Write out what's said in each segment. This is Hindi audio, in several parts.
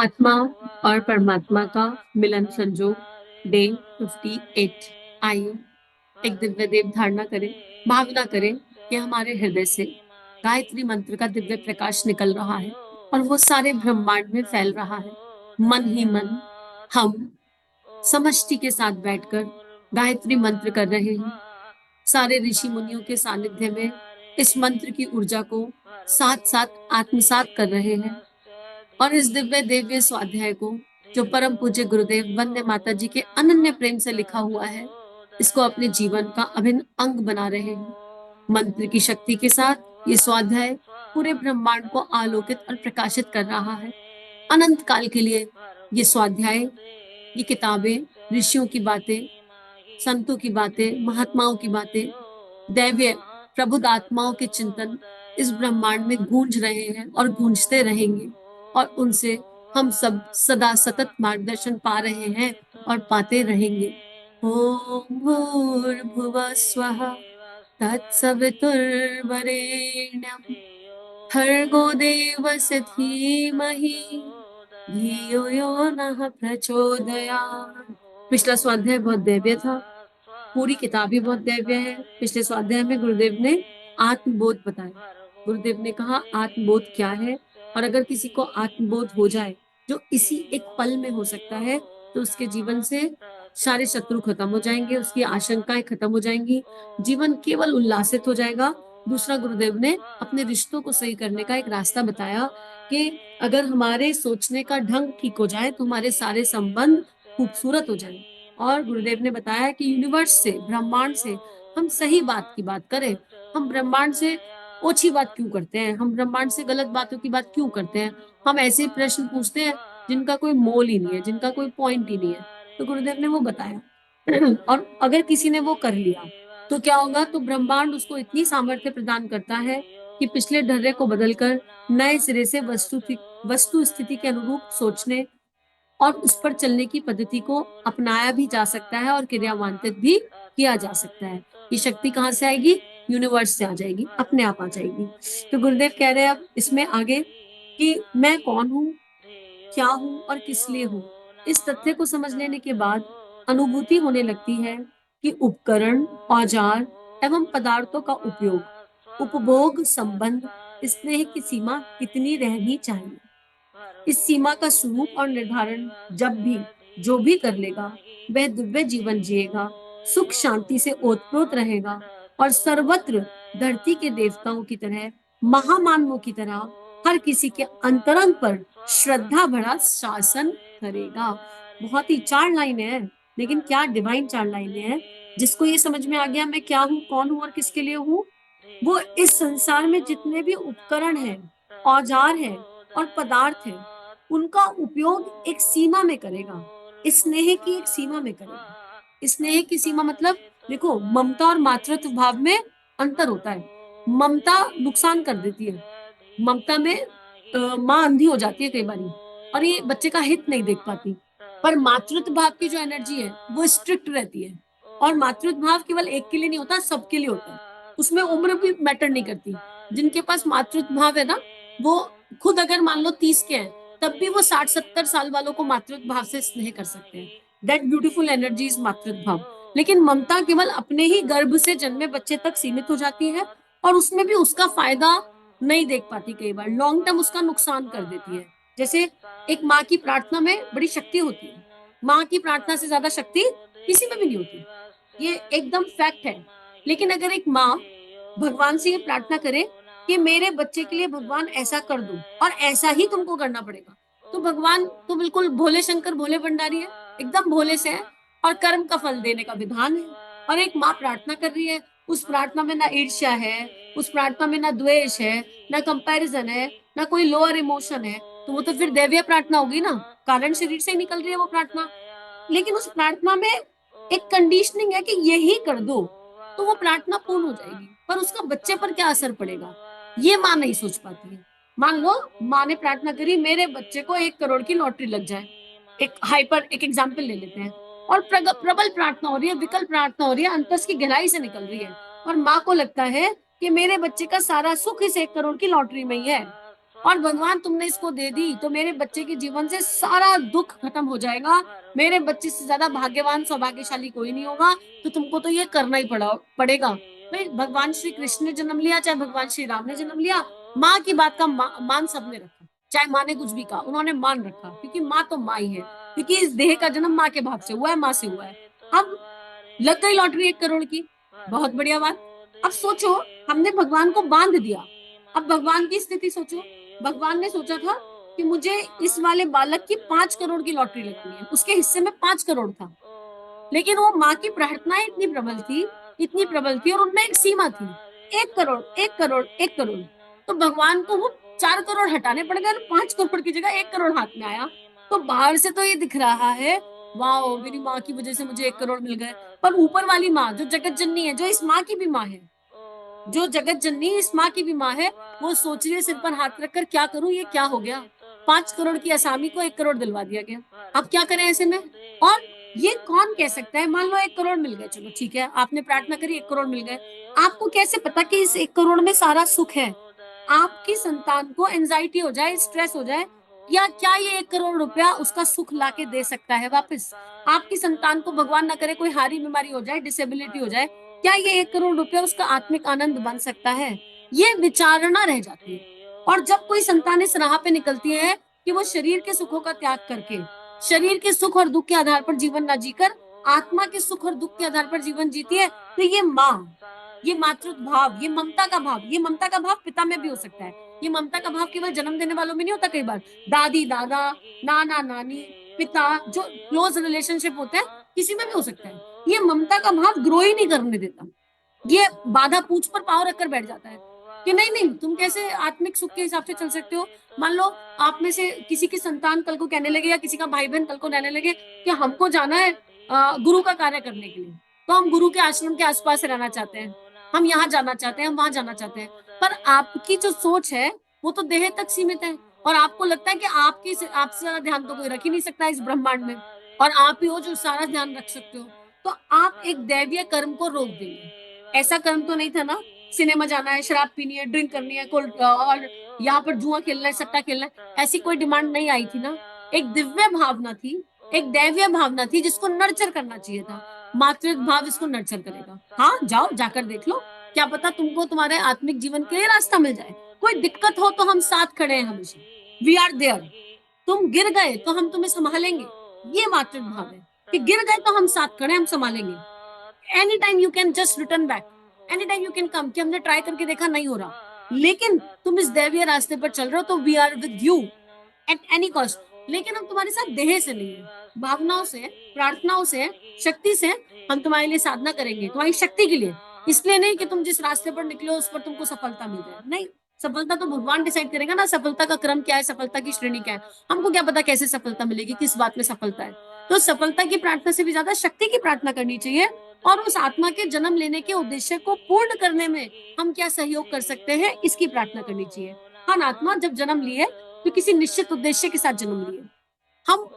आत्मा और परमात्मा का मिलन संजोग डे 58। आइए एक दिव्य देव धारणा करें, भावना करें कि हमारे हृदय से गायत्री मंत्र का दिव्य प्रकाश निकल रहा है और वो सारे ब्रह्मांड में फैल रहा है। मन ही मन हम समष्टि के साथ बैठकर गायत्री मंत्र कर रहे हैं। सारे ऋषि मुनियों के सानिध्य में इस मंत्र की ऊर्जा को साथ साथ आत्मसात कर रहे हैं और इस दिव्य दिव्य स्वाध्याय को जो परम पूज्य गुरुदेव वंदे माता जी के अनन्य प्रेम से लिखा हुआ है, इसको अपने जीवन का अभिन्न अंग बना रहे हैं। मंत्र की शक्ति के साथ ये स्वाध्याय पूरे ब्रह्मांड को आलोकित और प्रकाशित कर रहा है। अनंत काल के लिए ये स्वाध्याय, ये किताबें, ऋषियों की बातें, संतों की बातें, महात्माओं की बातें, दैवीय प्रबुद्ध आत्माओं के चिंतन इस ब्रह्मांड में गूंज रहे हैं और गूंजते रहेंगे और उनसे हम सब सदा सतत मार्गदर्शन पा रहे हैं और पाते रहेंगे। ओम भूर्भुवः स्वः तत्सवितुर्वरेण्यं भर्गो देवस्य धीमहि धियो यो नः प्रचोदयात्। पिछला स्वाध्याय बहुत दैवीय था, पूरी किताब ही बहुत दैवीय है। पिछले स्वाध्याय में गुरुदेव ने आत्मबोध बताया। गुरुदेव ने कहा आत्मबोध क्या है, और अगर किसी को आत्मबोध हो जाए जो इसी एक पल में हो सकता है, तो उसके जीवन से सारे शत्रु खत्म हो जाएंगे, उसकी आशंकाएं खत्म हो जाएंगी, जीवन केवल उल्लासित हो जाएगा। दूसरा, गुरुदेव ने अपने रिश्तों को सही करने का एक रास्ता बताया कि अगर हमारे सोचने का ढंग ठीक हो जाए तो हमारे सारे संबंध खूबसूरत हो जाए। और गुरुदेव ने बताया कि यूनिवर्स से, ब्रह्मांड से हम सही बात की बात करें। हम ब्रह्मांड से ओछी बात क्यों करते हैं, हम ब्रह्मांड से गलत बातों की बात क्यों करते हैं, हम ऐसे प्रश्न पूछते हैं जिनका कोई मोल ही नहीं है, जिनका कोई पॉइंट ही नहीं है। तो गुरुदेव ने वो बताया और अगर किसी ने वो कर लिया तो क्या होगा, तो ब्रह्मांड उसको इतनी सामर्थ्य प्रदान करता है कि पिछले ढर्रे को बदलकर नए सिरे से वस्तु स्थिति के अनुरूप सोचने और उस पर चलने की पद्धति को अपनाया भी जा सकता है और क्रियान्वित भी किया जा सकता है। ये शक्ति कहाँ से आएगी? यूनिवर्स से आ जाएगी, अपने आप आ जाएगी। तो गुरुदेव कह रहे हैं अब इसमें आगे कि मैं कौन हूँ, क्या हूँ और किस लिए हूँ। इस तथ्य को समझ लेने के बाद अनुभूति होने लगती है कि उपकरण, औजार एवं पदार्थों का उपयोग, उपभोग, संबंध, स्नेह की सीमा कितनी रहनी चाहिए। इस सीमा का स्वरूप और निर्धारण जब भी जो भी कर लेगा, वह दिव्य जीवन जिएगा, सुख शांति से ओतप्रोत रहेगा और सर्वत्र धरती के देवताओं की तरह, महामानवों की तरह हर किसी के अंतरंग पर श्रद्धा भरा शासन करेगा। बहुत ही 4 लाइनें हैं, लेकिन क्या डिवाइन 4 लाइनें हैं। जिसको ये समझ में आ गया मैं क्या हूँ, कौन हूँ और किसके लिए हूँ, वो इस संसार में जितने भी उपकरण हैं, औजार हैं और पदार्थ हैं, उनका उपयोग एक सीमा में करेगा, स्नेह की एक सीमा में करेगा। स्नेह की सीमा मतलब, देखो, ममता और मातृत्व भाव में अंतर होता है। ममता नुकसान कर देती है। ममता में माँ अंधी हो जाती है कई बार और ये बच्चे का हित नहीं देख पाती। पर मातृत्व भाव की जो एनर्जी है वो स्ट्रिक्ट रहती है, और मातृत्व भाव केवल एक के लिए नहीं होता, सबके लिए होता है। उसमें उम्र भी मैटर नहीं करती। जिनके पास मातृत्व भाव है ना, वो खुद अगर मान लो 30 के हैं, तब भी वो 60-70 साल वालों को मातृत्व भाव से स्नेह कर सकते हैं। दैट ब्यूटीफुल एनर्जी इज मातृत्व भाव। लेकिन ममता केवल अपने ही गर्भ से जन्मे बच्चे तक सीमित हो जाती है, और उसमें भी उसका फायदा नहीं देख पाती, कई बार लॉन्ग टर्म उसका नुकसान कर देती है। जैसे एक माँ की प्रार्थना में बड़ी शक्ति होती है, माँ की प्रार्थना से ज्यादा शक्ति किसी में भी नहीं होती, ये एकदम फैक्ट है। लेकिन अगर एक माँ भगवान से ये प्रार्थना करे कि मेरे बच्चे के लिए भगवान ऐसा कर दो और ऐसा ही तुमको करना पड़ेगा, तो भगवान तो बिल्कुल भोले शंकर भोले भंडारी है, एकदम भोले से है, और कर्म का फल देने का विधान है। और एक माँ प्रार्थना कर रही है, उस प्रार्थना में ना ईर्ष्या है, उस प्रार्थना में ना द्वेष है, ना कंपैरिजन है, ना कोई लोअर इमोशन है, तो वो तो फिर दैवीय प्रार्थना होगी ना, कारण शरीर से निकल रही है वो प्रार्थना। लेकिन उस प्रार्थना में एक कंडीशनिंग है कि यही कर दो, तो वो प्रार्थना पूर्ण हो जाएगी। पर उसका बच्चे पर क्या असर पड़ेगा, ये माँ नहीं सोच पाती है। मान लो माँ ने प्रार्थना करी मेरे बच्चे को 1 करोड़ की लॉटरी लग जाए, एक एग्जाम्पल ले लेते हैं, और प्रबल प्रार्थना हो रही है, विकल प्रार्थना हो रही है, अंतस की गहराई से निकल रही है, और माँ को लगता है कि मेरे बच्चे का सारा सुख इस 1 करोड़ की लॉटरी में ही है। और भगवान तुमने इसको दे दी तो मेरे बच्चे के जीवन से सारा दुख खत्म हो जाएगा, मेरे बच्चे से ज्यादा भाग्यवान सौभाग्यशाली कोई नहीं होगा, तो तुमको तो ये करना ही पड़ेगा। भाई भगवान श्री कृष्ण ने जन्म लिया, चाहे भगवान श्री राम ने जन्म लिया, माँ की बात का मान सबने रखा, चाहे माँ ने कुछ भी कहा उन्होंने मान रखा, क्योंकि माँ तो माँ ही है, क्योंकि इस देह का जन्म माँ के भाव से हुआ है, माँ से हुआ है। अब लग गई लॉटरी 1 करोड़ की, बहुत बढ़िया बात। अब सोचो, हमने भगवान को बांध दिया, अब भगवान की स्थिति सोचो। भगवान ने सोचा था कि मुझे इस वाले बालक की 5 करोड़ की लॉटरी लगनी है, उसके हिस्से में 5 करोड़ था, लेकिन वो माँ की प्रार्थनाएं इतनी प्रबल थी, इतनी प्रबल थी, और उनमें एक सीमा थी, 1 करोड़, 1 करोड़, 1 करोड़। तो भगवान को वो 4 करोड़ हटाने पड़ गए, 5 करोड़ की जगह 1 करोड़ हाथ में आया। तो बाहर से तो ये दिख रहा है, वाह मेरी माँ की वजह से मुझे 1 करोड़ मिल गए, पर ऊपर वाली माँ जो जगत जननी है, जो इस माँ की भी माँ है, जो जगत जननी इस माँ की भी माँ है, वो सोच रही है सिर पर हाथ रखकर, क्या करूं, ये क्या हो गया, 5 करोड़ की असामी को 1 करोड़ दिलवा दिया गया, अब क्या करें ऐसे में। और ये कौन कह सकता है, मान लो 1 करोड़ मिल गए, चलो ठीक है, आपने प्रार्थना करी, 1 करोड़ मिल गए, आपको कैसे पता कि इस 1 करोड़ में सारा सुख है। आपकी संतान को एंजाइटी हो जाए, स्ट्रेस हो जाए, या क्या ये 1 करोड़ रुपया उसका सुख लाके दे सकता है वापस। आपकी संतान को भगवान ना करे कोई हारी बीमारी हो जाए, डिसेबिलिटी हो जाए, क्या ये 1 करोड़ रुपया उसका आत्मिक आनंद बन सकता है। ये विचारणा रह जाती है। और जब कोई संतान इस राह पे निकलती है कि वो शरीर के सुखों का त्याग करके, शरीर के सुख और दुख के आधार पर जीवन ना जीकर आत्मा के सुख और दुख के आधार पर जीवन जीती है, तो ये माँ, ये मातृत्व भाव, ये ममता का भाव, ये ममता का भाव पिता में भी हो सकता है। ये ममता का भाव केवल जन्म देने वालों में नहीं होता, कई बार दादी दादा, नाना नानी, पिता, जो क्लोज रिलेशनशिप होते हैं, किसी में भी हो सकता है। ये ममता का भाव ग्रो ही नहीं करने देता, ये बाधा पूछ पर पाँव रखकर बैठ जाता है कि नहीं नहीं, तुम कैसे आत्मिक सुख के हिसाब से चल सकते हो। मान लो आप में से किसी की संतान कल को कहने लगे, या किसी का भाई बहन कल को कहने लगे कि हमको जाना है गुरु का कार्य करने के लिए, तो हम गुरु के आश्रम के आसपास रहना चाहते हैं, हम यहाँ जाना चाहते हैं, हम वहां जाना चाहते हैं, पर आपकी जो सोच है वो तो देह तक सीमित है, और आपको लगता है कि आपसे ज्यादा ध्यान तो कोई रख ही नहीं सकता इस ब्रह्मांड में, और आप ही हो जो सारा ध्यान रख सकते हो। तो आप एक दैवीय कर्म को रोक देंगे। ऐसा कर्म तो नहीं था ना, सिनेमा जाना है, शराब पीनी है, ड्रिंक करनी है, और यहाँ पर जुआ खेलना है, सट्टा खेलना है, ऐसी कोई डिमांड नहीं आई थी ना। एक दिव्य भावना थी, एक दैवीय भावना थी, जिसको नर्चर करना चाहिए था। मातृत्व भाव इसको नर्चर करेगा। हाँ जाओ, जाकर देख लो, क्या पता तुमको तुम्हारे आत्मिक जीवन के लिए रास्ता मिल जाए। कोई दिक्कत हो तो हम साथ खड़े हैं हमेशा, वी आर देयर। तुम गिर गए तो हम तुम्हें संभालेंगे, ये मातृत्व भाव है कि गिर गए तो हम साथ खड़े, हम संभालेंगे। Any time you can just return back, any time you can come, कि हमने ट्राई करके देखा नहीं हो रहा, लेकिन तुम इस दैवीय रास्ते पर चल रहे हो, तो we are with you at any cost. लेकिन हम तुम्हारे साथ देह से नहीं है, भावनाओं से, प्रार्थनाओं से, शक्ति से हम तुम्हारे लिए साधना करेंगे, तुम्हारी शक्ति के लिए। इसलिए नहीं कि तुम जिस रास्ते पर निकलो उस पर तुमको सफलता मिल जाए, नहीं, सफलता तो भगवान डिसाइड करेगा ना, सफलता का क्रम क्या है, सफलता की श्रेणी क्या है, हमको क्या पता कैसे सफलता मिलेगी, किस बात में सफलता है। तो सफलता की प्रार्थना से भी ज्यादा शक्ति की प्रार्थना करनी चाहिए, और उस आत्मा के जन्म लेने के उद्देश्य को पूर्ण करने में हम क्या सहयोग कर सकते हैं, इसकी प्रार्थना करनी चाहिए। हाँ, आत्मा जब जन्म लिए तो किसी निश्चित उद्देश्य के साथ जन्म लिए।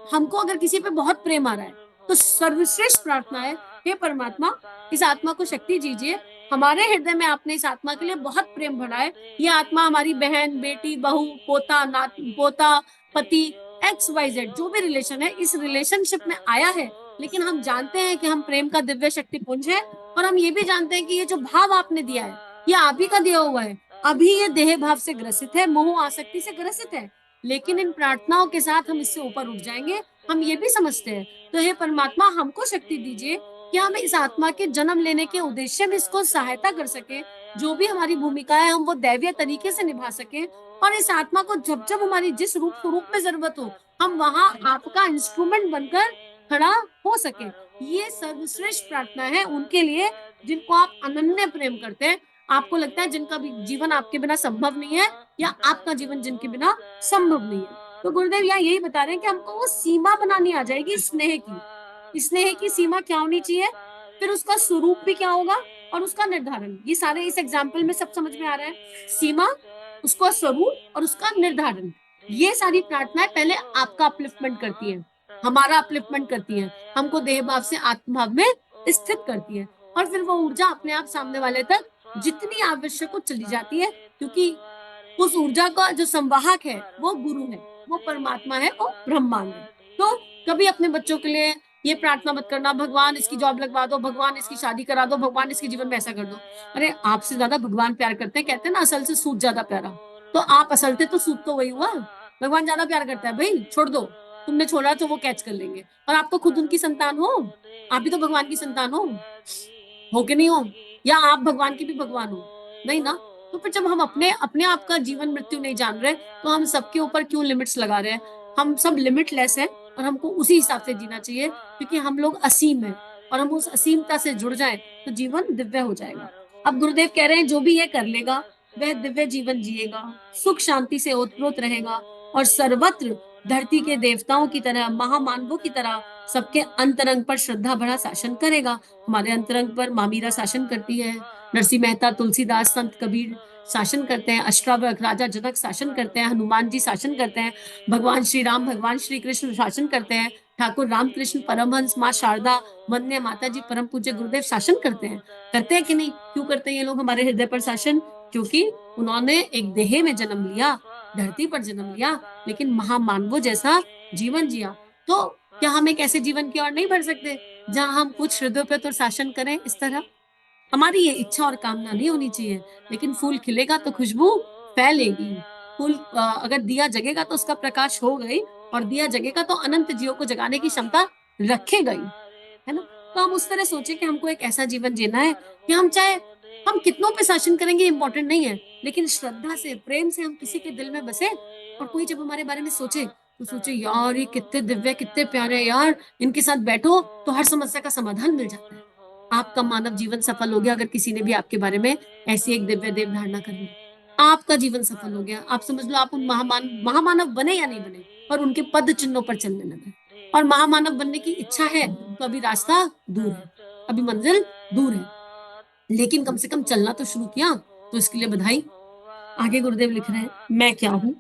हमको अगर किसी पे बहुत प्रेम आ रहा है, तो सर्वश्रेष्ठ प्रार्थना है, हे परमात्मा इस आत्मा को शक्ति दीजिए, हमारे हृदय में आपने इस आत्मा के लिए बहुत प्रेम भरा है, ये आत्मा हमारी बहन, बेटी, बहू, पोता, नात, पोता, पति, XYZ जो भी रिलेशन है, इस रिलेशनशिप में आया है, लेकिन हम जानते हैं कि हम प्रेम का दिव्य शक्ति पुंज है, और हम ये भी जानते हैं कि ये जो भाव आपने दिया है, ये आप ही का दिया हुआ है। अभी ये देह भाव से ग्रसित है, मोह आसक्ति से ग्रसित है, लेकिन इन प्रार्थनाओं के साथ हम इससे ऊपर उठ जाएंगे, हम ये भी समझते हैं। तो हे परमात्मा हमको शक्ति दीजिए कि हम इस आत्मा के जन्म लेने के उद्देश्य में इसको सहायता कर सके, जो भी हमारी भूमिका है हम वो दैवीय तरीके से निभा सके, और इस आत्मा को जब जब हमारी जिस रूप स्वरूप में जरूरत हो, हम वहां आपका इंस्ट्रूमेंट बनकर खड़ा हो सके। ये सर्वश्रेष्ठ प्रार्थना है उनके लिए जिनको आप अनन्य प्रेम करते हैं। आपको लगता है जिनका भी जीवन आपके बिना संभव नहीं है, या आपका जीवन जिनके बिना संभव नहीं है। तो गुरुदेव यहाँ यही बता रहे हैं कि हमको वो सीमा बनानी आ जाएगी स्नेह की। स्नेह की सीमा क्या होनी चाहिए, फिर उसका स्वरूप भी क्या होगा, और उसका निर्धारण, ये सारे इस एग्जाम्पल में सब समझ में आ रहा है। सीमा, उसका स्वरूप और उसका निर्धारण, ये सारी प्रार्थनाएं पहले आपका अपलिफ्टमेंट करती है, हमारा अपलिफ्टमेंट करती है, हमको देह भाव से आत्मभाव में स्थित करती है, और फिर वो ऊर्जा अपने आप सामने वाले तक जितनी आवश्यक हो चली जाती है, क्योंकि उस ऊर्जा का जो संवाहक है वो गुरु है, वो परमात्मा है, वो ब्रह्मांड है। तो कभी अपने बच्चों के लिए ये प्रार्थना मत करना, भगवान इसकी जॉब लगवा दो, भगवान इसकी शादी करा दो, भगवान इसके जीवन में ऐसा कर दो। अरे आपसे ज्यादा भगवान प्यार करते हैं, कहते हैं ना असल से सूत ज्यादा प्यारा। तो आप असल थे तो सूत तो वही हुआ। भगवान ज्यादा प्यार करता है, भाई छोड़ दो, तुमने छोड़ा तो वो कैच कर लेंगे। और आप तो खुद उनकी संतान हो, आप भी तो भगवान की संतान हो कि नहीं हो? या आप भगवान की भी भगवान हो? नहीं ना। तो फिर जब हम अपने अपने आप का जीवन मृत्यु नहीं जान रहे, तो हम सबके ऊपर क्यों लिमिट्स लगा रहे हैं? हम सब लिमिटलेस हैं और हमको उसी हिसाब से जीना चाहिए, क्योंकि हम लोग असीम हैं। और हम उस असीमता से जुड़ जाएं तो जीवन दिव्य हो जाएगा। अब गुरुदेव कह रहे हैं जो भी ये कर लेगा वह दिव्य जीवन जिएगा, सुख शांति से ओतप्रोत रहेगा और सर्वत्र धरती के देवताओं की तरह, महामानवों की तरह सबके अंतरंग पर श्रद्धा भरा शासन करेगा। हमारे अंतरंग पर माँ मीरा शासन करती है, नरसिंह मेहता, तुलसीदास, संत कबीर शासन करते हैं, अष्टावक्र राजा जनक शासन करते हैं, हनुमान जी शासन करते हैं, भगवान श्री राम, भगवान श्री कृष्ण शासन करते हैं, ठाकुर रामकृष्ण परमहंस, माँ शारदा, वंदे माता जी, परम पूज्य गुरुदेव शासन करते हैं कि नहीं? क्यों करते हैं ये लोग हमारे हृदय पर शासन? क्योंकि उन्होंने एक देह में जन्म लिया, धरती पर जन्म लिया, लेकिन महामानवों जैसा जीवन जिया। तो क्या हम एक ऐसे जीवन की ओर नहीं बढ़ सकते जहां हम कुछ हृदय पर तो शासन करें? इस तरह हमारी ये इच्छा और कामना नहीं होनी चाहिए। लेकिन फूल खिलेगा तो खुशबू फैलेगी। फूल अगर दिया जगेगा तो उसका प्रकाश हो गई, और दिया जगेगा तो अनंत जीवों को जगाने की क्षमता रखेगा ही, है ना? तो हम उस तरह सोचे कि हमको एक ऐसा जीवन जीना है कि हम चाहे हम कितनों पे शासन करेंगे इंपॉर्टेंट नहीं है, लेकिन श्रद्धा से, प्रेम से हम किसी के दिल में बसे। और कोई जब हमारे बारे में सोचे तो सोचे यार ये कितने दिव्य, कितने प्यारे हैं यार, इनके साथ बैठो तो हर समस्या का समाधान मिल जाता है। आपका मानव जीवन सफल हो गया अगर किसी ने भी आपके बारे में ऐसी एक दिव्य देव धारणा कर ली। आपका जीवन सफल हो गया। आप समझ लो आप उन महामानव बने या नहीं बने, पर उनके पद चिन्हों पर चलने लगे। और महामानव बनने की इच्छा है तो अभी रास्ता दूर है, अभी मंजिल दूर है, लेकिन कम से कम चलना तो शुरू किया, तो इसके लिए बधाई। आगे गुरुदेव लिख रहे हैं, मैं क्या हूं?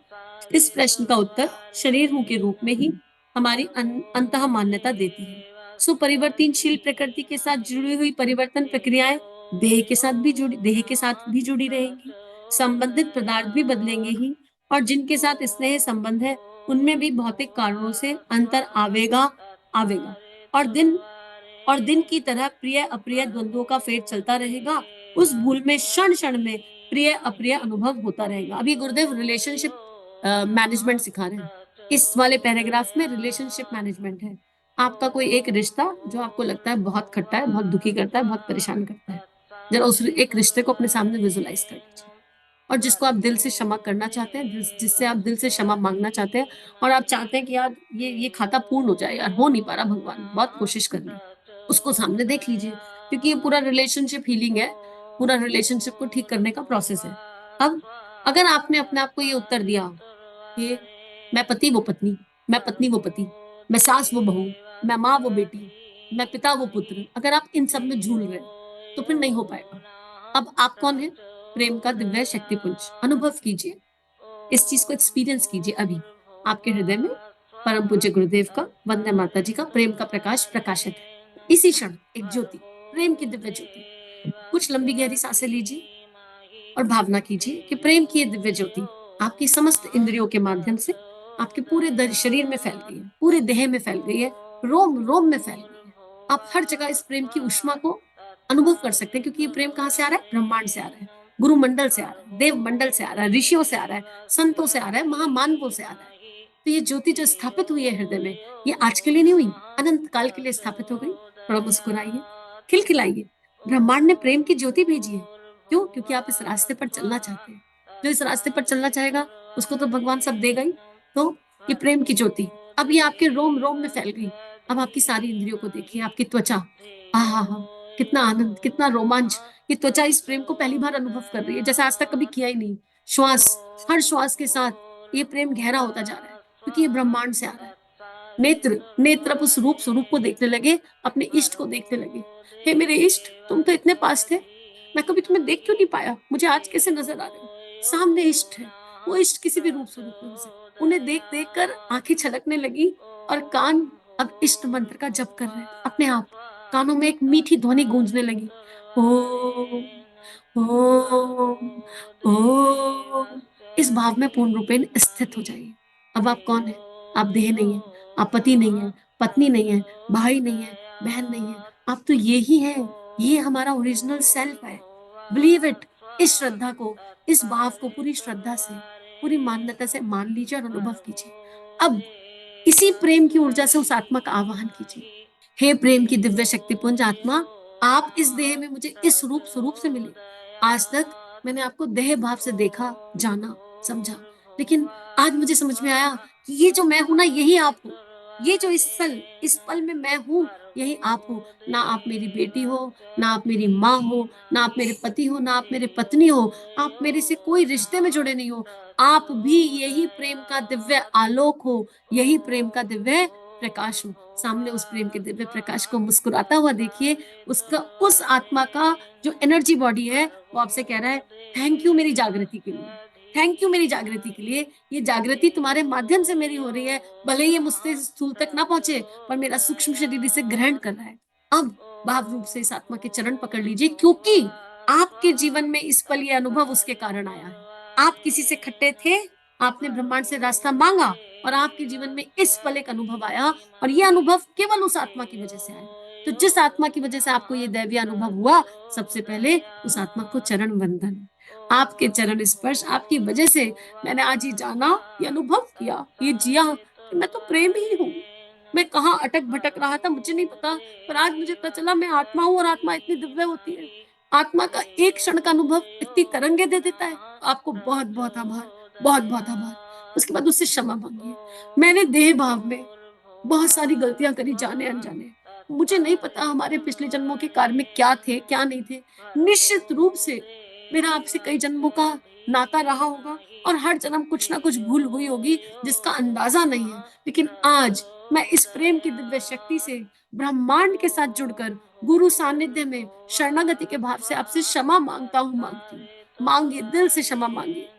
इस प्रश्न का उत्तर शरीर हूं के रूप में ही हमारी अंतः मान्यता देती है। सो परिवर्तनशील प्रकृति के साथ जुड़ी हुई परिवर्तन प्रक्रियाएं देह के साथ भी जुड़ी रहेंगी। संबंधित पदार्थ भी बदलेंगे ही, और जिनके साथ स्नेह संबंध है उनमें भी भौतिक कारणों से अंतर आवेगा आवेगा और दिन की तरह प्रिय अप्रिय द्वंद्वों का फेर चलता रहेगा। उस भूल में क्षण क्षण में प्रिय अप्रिय अनुभव होता रहेगा। अभी गुरुदेव रिलेशनशिप मैनेजमेंट सिखा रहे हैं। इस वाले पैराग्राफ में रिलेशनशिप मैनेजमेंट है। आपका कोई एक रिश्ता जो आपको लगता है बहुत खट्टा है, बहुत दुखी करता है, बहुत परेशान करता है, जरा उस एक रिश्ते को अपने सामने विजुलाइज कर लीजिए। और जिसको आप दिल से क्षमा करना चाहते हैं, जिससे आप दिल से क्षमा मांगना चाहते हैं, और आप चाहते हैं कि यार ये खाता पूर्ण हो जाए, यार हो नहीं पा रहा, भगवान बहुत कोशिश कर ली, उसको सामने देख लीजिए। क्योंकि ये पूरा रिलेशनशिप हीलिंग है, पूरा रिलेशनशिप को ठीक करने का प्रोसेस है। अब अगर आपने अपने आप को ये उत्तर दिया कि मैं पति वो पत्नी, मैं पत्नी वो पति, मैं सास वो बहू, मैं माँ वो बेटी, मैं पिता वो पुत्र, अगर आप इन सब में झूल गए तो फिर नहीं हो पाएगा। अब आप कौन है? प्रेम का दिव्य शक्तिपुंज अनुभव कीजिए, इस चीज को एक्सपीरियंस कीजिए। अभी आपके हृदय में परम पूज्य गुरुदेव का, वंदे माता जी का प्रेम का प्रकाश प्रकाशित है। इसी क्षण एक ज्योति, प्रेम की दिव्य ज्योति। कुछ लंबी गहरी सांसें लीजिए और भावना कीजिए कि प्रेम की ये दिव्य ज्योति आपकी समस्त इंद्रियों के माध्यम से आपके पूरे शरीर में फैल गई है, पूरे देह में फैल गई है, रोम रोम में फैल गई है। आप हर जगह इस प्रेम की उष्मा को अनुभव कर सकते हैं, क्योंकि ये प्रेम कहाँ से आ रहा है? ब्रह्मांड से आ रहा है, गुरु मंडल से आ रहा है, देव मंडल से आ रहा है, ऋषियों से आ रहा है, संतों से आ रहा है, महामानवों से आ रहा है। तो ये ज्योति जो स्थापित हुई है हृदय में, ये आज के लिए नहीं हुई, अनंत काल के लिए स्थापित हो गई। थोड़ा मुस्कुराइए, खिलखिलाइए। ब्रह्मांड ने प्रेम की ज्योति भेजी है। क्यों? क्योंकि आप इस रास्ते पर चलना चाहते हैं। जो इस रास्ते पर चलना चाहेगा उसको तो भगवान सब देगा ही। तो ये प्रेम की ज्योति अब ये आपके रोम रोम में फैल गई। अब आपकी सारी इंद्रियों को देखिए, आपकी त्वचा, आहा हा, कितना आनंद, कितना रोमांच। ये त्वचा इस प्रेम को पहली बार अनुभव कर रही है, जैसे आज तक कभी किया ही नहीं। श्वास, हर श्वास के साथ ये प्रेम गहरा होता जा रहा है, क्योंकि ये ब्रह्मांड से आ रहा है। नेत्र नेत्र अब उस रूप स्वरूप को देखने लगे, अपने इष्ट को देखने लगे। हे मेरे इष्ट, तुम तो इतने पास थे, मैं कभी तुम्हें देख क्यों नहीं पाया, मुझे आज कैसे नजर आ रहे हो? सामने इष्ट है, वो इष्ट किसी भी रूप स्वरूप में हो सकते। उन्हें देख देख कर आंखें छलकने लगी, और कान अब इष्ट मंत्र का जप कर रहे हैं अपने आप। कानों में एक मीठी ध्वनि गूंजने लगी, ओम ओम ओम इस भाव में पूर्ण रूपेण स्थित हो जाइए। अब आप कौन है? आप देह नहीं है, आप पति नहीं है, पत्नी नहीं है, भाई नहीं है, बहन नहीं है, आप तो ये ही है। ये हमारा ओरिजिनल सेल्फ है। Believe it. इस श्रद्धा को, इस भाव को पूरी श्रद्धा से, पूरी मान्यता से मान लीजिए और अनुभव कीजिए। अब इसी प्रेम की ऊर्जा से उस आत्मा का आवाहन कीजिए। हे प्रेम की दिव्य शक्तिपुंज आत्मा, आप इस देह में मुझे इस रूप स्वरूप से मिले। आज तक मैंने आपको देह भाव से देखा, जाना, समझा, लेकिन आज मुझे समझ में आया कि ये जो मैं हूं ना, यही आप हो। ये जो इस पल में मैं हूं, यही आप हो। ना आप मेरी बेटी हो, ना आप मेरी माँ हो, ना आप मेरे पति हो, ना आप मेरे पत्नी हो, आप मेरे से कोई रिश्ते में जुड़े नहीं हो। आप भी यही प्रेम का दिव्य आलोक हो, यही प्रेम का दिव्य प्रकाश हो। सामने उस प्रेम के दिव्य प्रकाश को मुस्कुराता हुआ देखिए। उसका, उस आत्मा का जो एनर्जी बॉडी है, वो आपसे कह रहा है थैंक यू मेरी जागृति के लिए, थैंक यू मेरी जागृति के लिए। ये जागृति तुम्हारे माध्यम से मेरी हो रही है, भले ये मुझसे स्थूल तक ना पहुंचे, पर मेरा सूक्ष्म शरीर इसे ग्रहण कर रहा है। अब भाव रूप से इस आत्मा के चरण पकड़ लीजिए, क्योंकि आपके जीवन में इस पल ये अनुभव उसके कारण आया है। आप किसी से खट्टे थे, आपने ब्रह्मांड से रास्ता मांगा, और आपके जीवन में इस पल एक अनुभव आया, और ये अनुभव केवल उस आत्मा की वजह से आया। तो जिस आत्मा की वजह से आपको ये दैवीय अनुभव हुआ, सबसे पहले उस आत्मा को चरण वंदन। आपके चरण स्पर्श, आपकी वजह से मैंने आज ये जाना, ये अनुभव किया, ये जिया कि मैं तो प्रेम ही हूँ। मैं कहाँ अटक भटक रहा था मुझे नहीं पता, पर आज मुझे पता चला मैं आत्मा हूँ, और आत्मा इतनी दिव्य होती है। आत्मा का एक क्षण का अनुभव इतनी तरंगे दे देता है। आपको बहुत बहुत आभार, बहुत बहुत आभार। उसके बाद उससे क्षमा मांगिए। मैंने देह भाव में बहुत सारी गलतियां करी, जाने अनजाने। मुझे नहीं पता हमारे पिछले जन्मों के कार्मिक क्या थे, क्या नहीं थे। निश्चित रूप से मेरा आपसे कई जन्मों का नाता रहा होगा, और हर जन्म कुछ ना कुछ भूल हुई होगी जिसका अंदाजा नहीं है। लेकिन आज मैं इस प्रेम की दिव्य शक्ति से ब्रह्मांड के साथ जुड़कर गुरु सानिध्य में शरणागति के भाव से आपसे क्षमा मांगता हूँ, मांगती हूँ। मांगिए, दिल से क्षमा मांगिए,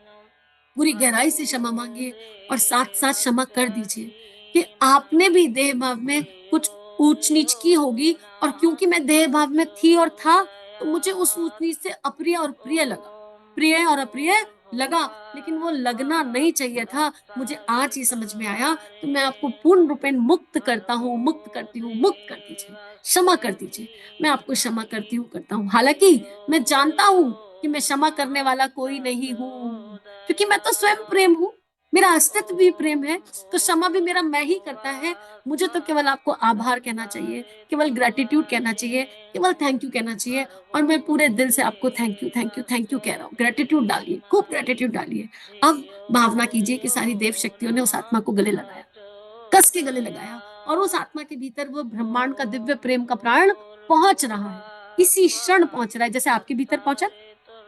पूरी गहराई से क्षमा मांगिए, और साथ साथ क्षमा कर दीजिए कि आपने भी देह भाव में कुछ ऊंच नीच की होगी, और क्योंकि मैं देह भाव में थी और था, तो मुझे उस ऊंच नीच से अप्रिय और प्रिय लगा, प्रिय और अप्रिय लगा, लेकिन वो लगना नहीं चाहिए था। मुझे आज ये समझ में आया, तो मैं आपको पूर्ण रूपेण मुक्त करता हूँ, मुक्त करती हूँ, मुक्त कर दीजिए, क्षमा कर दीजिए। मैं आपको क्षमा करती हूँ, करता हूँ। हालांकि मैं जानता हूँ कि मैं क्षमा करने वाला कोई नहीं हूँ, क्योंकि मैं तो स्वयं प्रेम हूँ, मेरा अस्तित्व भी प्रेम है, तो क्षमा भी मेरा मैं ही करता है। मुझे तो केवल आपको आभार कहना चाहिए, केवल ग्रेटिट्यूड कहना चाहिए, केवल थैंक यू कहना चाहिए, और मैं पूरे दिल से आपको thank you thank you thank you कह रहा हूँ। ग्रेटिट्यूड डालिए, खूब ग्रेटिट्यूड डालिए। अब भावना कीजिए कि सारी देव शक्तियों ने उस आत्मा को गले लगाया, कस के गले लगाया, और उस आत्मा के भीतर वो ब्रह्मांड का दिव्य प्रेम का प्राण पहुंच रहा है, इसी क्षण पहुंच रहा है, जैसे आपके भीतर पहुंचा।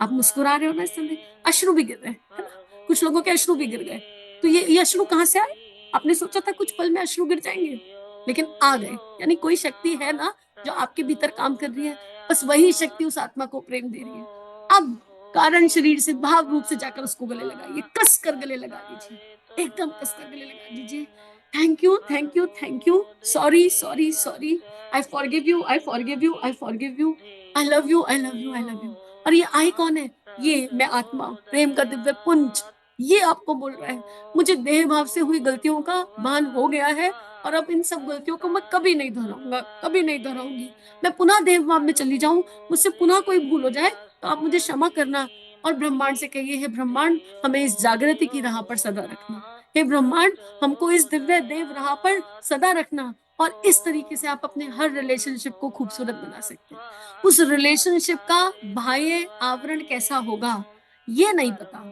आप मुस्कुरा रहे हो ना इस समय, अश्रु भी गिर रहे हैं, है ना? कुछ लोगों के अश्रु भी गिर गए। तो ये अश्रु कहाँ से आए? आपने सोचा था कुछ पल में अश्रु गिर जाएंगे, लेकिन आ गए। यानी कोई शक्ति है ना जो आपके भीतर काम कर रही है, बस वही शक्ति उस आत्मा को प्रेम दे रही है। अब कारण शरीर से भाव रूप से जाकर उसको गले लगाइए, कस कर गले लगा दीजिए, एकदम कस कर गले लगा दीजिए। Thank you thank you thank you, sorry sorry sorry, I forgive you I forgive you I forgive you, I love you I love you I love you. और ये आई कौन है? ये मैं आत्मा, प्रेम का दिव्य पुंज, ये आपको बोल रहा है मुझे देह भाव से हुई गलतियों का भान हो गया है, और अब इन सब गलतियों को मैं कभी नहीं दोहराऊंगा, कभी नहीं दोहराऊंगी। मैं पुनः देह भाव में चली जाऊं, मुझसे पुनः कोई भूल हो जाए तो आप मुझे क्षमा करना, और ब्रह्मांड से कहिए हे ब्रह्मांड, हमें इस जागृति की राह पर सदा रखना। हे ब्रह्मांड, हमको इस दिव्य देव राह पर सदा रखना। और इस तरीके से आप अपने हर रिलेशनशिप को खूबसूरत बना सकते हैं। उस रिलेशनशिप का बाह्य आवरण कैसा होगा ये नहीं पता,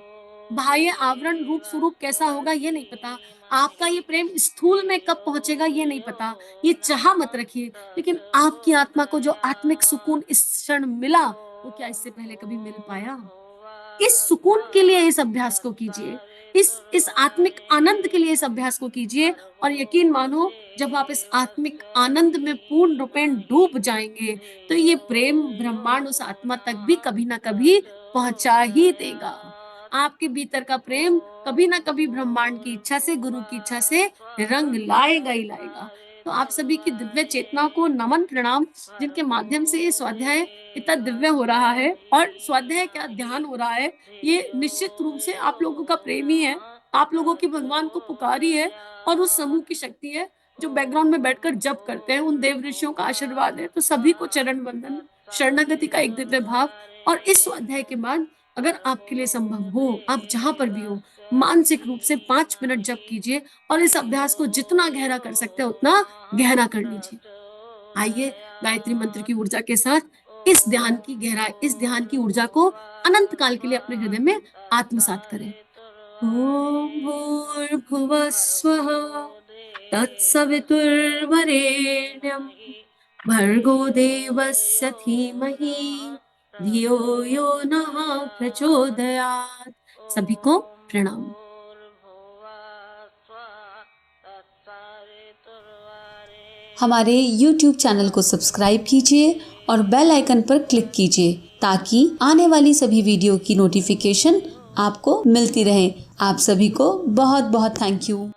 बाह्य आवरण रूप स्वरूप कैसा होगा ये नहीं पता, आपका ये प्रेम स्थूल में कब पहुंचेगा ये नहीं पता, ये चाह मत रखिए। लेकिन आपकी आत्मा को जो आत्मिक सुकून इस क्षण मिला, वो क्या इससे पहले कभी मिल पाया? इस सुकून के लिए इस अभ्यास को कीजिए, इस आत्मिक आनंद के लिए इस अभ्यास को कीजिए, और यकीन मानो जब आप इस आत्मिक आनंद में पूर्ण रूपेण डूब जाएंगे, तो ये प्रेम ब्रह्मांड उस आत्मा तक भी कभी ना कभी पहुंचा ही देगा। आपके भीतर का प्रेम कभी ना कभी ब्रह्मांड की इच्छा से, गुरु की इच्छा से रंग लाएगा ही लाएगा। तो आप सभी की दिव्य चेतना को नमन प्रणाम, जिनके माध्यम से ये स्वाध्याय इतना दिव्य हो रहा है। और स्वाध्याय क्या ध्यान हो रहा है, ये निश्चित रूप से आप लोगों का प्रेम ही है, आप लोगों की भगवान को पुकारी है और उस समूह की शक्ति है जो बैकग्राउंड में बैठकर जप करते हैं, उन देव ऋषियों का आशीर्वाद है। तो सभी को चरण वंदन, शरणागति का एक दिव्य भाव। और इस स्वाध्याय के बाद अगर आपके लिए संभव हो, आप जहाँ पर भी हो, मानसिक रूप से 5 मिनट जप कीजिए और इस अभ्यास को जितना गहरा कर सकते हैं उतना गहरा कर लीजिए। आइए गायत्री मंत्र की ऊर्जा के साथ इस ध्यान की गहराई, इस ध्यान की ऊर्जा को अनंत काल के लिए अपने हृदय में आत्मसात करें। ओम भूर्भुवः स्वः तत्सवितुर्वरेण्यं भर्गो देवस्य धीमहि धियो यो नः प्रचोदयात्। सभी को प्रणाम। हमारे YouTube चैनल को सब्सक्राइब कीजिए और बेल आइकन पर क्लिक कीजिए ताकि आने वाली सभी वीडियो की नोटिफिकेशन आपको मिलती रहे। आप सभी को बहुत बहुत थैंक यू।